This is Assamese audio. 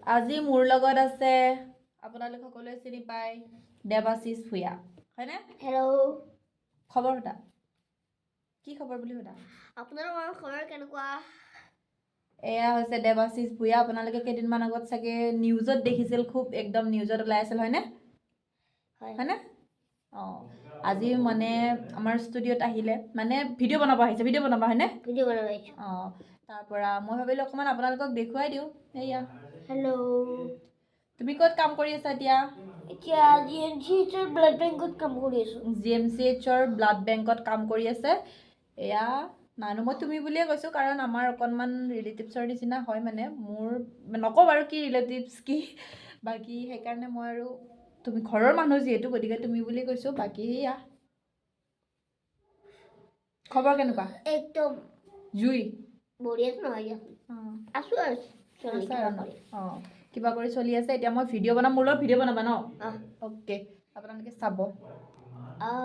আজি মোৰ লগত আছে আপোনালোক সকলোৱে চিনি পায় দেৱাশিষ ভূঞা হয়নে হেল্ল' খবৰ সোধা কি খবৰ বুলি সোধা আপোনালোকৰ খবৰ কেনেকুৱা এয়া হৈছে দেৱাশিষ ভূঞা আপোনালোকে কেইদিনমান আগত চাগে নিউজত দেখিছিল খুব একদম নিউজত ওলাই আছিল হয়নে হয়নে অঁ আজি মানে আমাৰ ষ্টুডিঅ'ত আহিলে মানে ভিডিঅ' বনাব আহিছে ভিডিঅ' বনাব হয়নে ভিডিঅ' বনাব আহিছোঁ অঁ তাৰ পৰা মই ভাবিলোঁ অকণমান আপোনালোকক দেখুৱাই দিওঁ এয়া হেল্ল' তুমি ক'ত কাম কৰি আছা এতিয়া এতিয়া GMCHৰ ব্লাড বেংকত কাম কৰি আছোঁ GMCHৰ ব্লাড বেংকত কাম কৰি আছে এয়া নানো মই তুমি বুলিয়ে কৈছোঁ কাৰণ আমাৰ অকণমান ৰিলেটিভছৰ নিচিনা হয় মানে মোৰ নকওঁ বাৰু কি ৰিলেটিভছ কি বাকী সেইকাৰণে মই আৰু তুমি ঘৰৰ মানুহ যিহেতু গতিকে তুমি বুলি কৈছোঁ বাকী এয়া খবৰ কেনেকুৱা একদম জুই বঢ়িয়াত নহয় অঁ আছোঁ আৰু চলি আছা কিবা আৰু ন কৰি অঁ কিবা কৰি চলি আছে এতিয়া মই ভিডিঅ' বনাম মোৰ লগত ভিডিঅ' বনাবা ন অঁ অ'কে আপোনালোকে চাব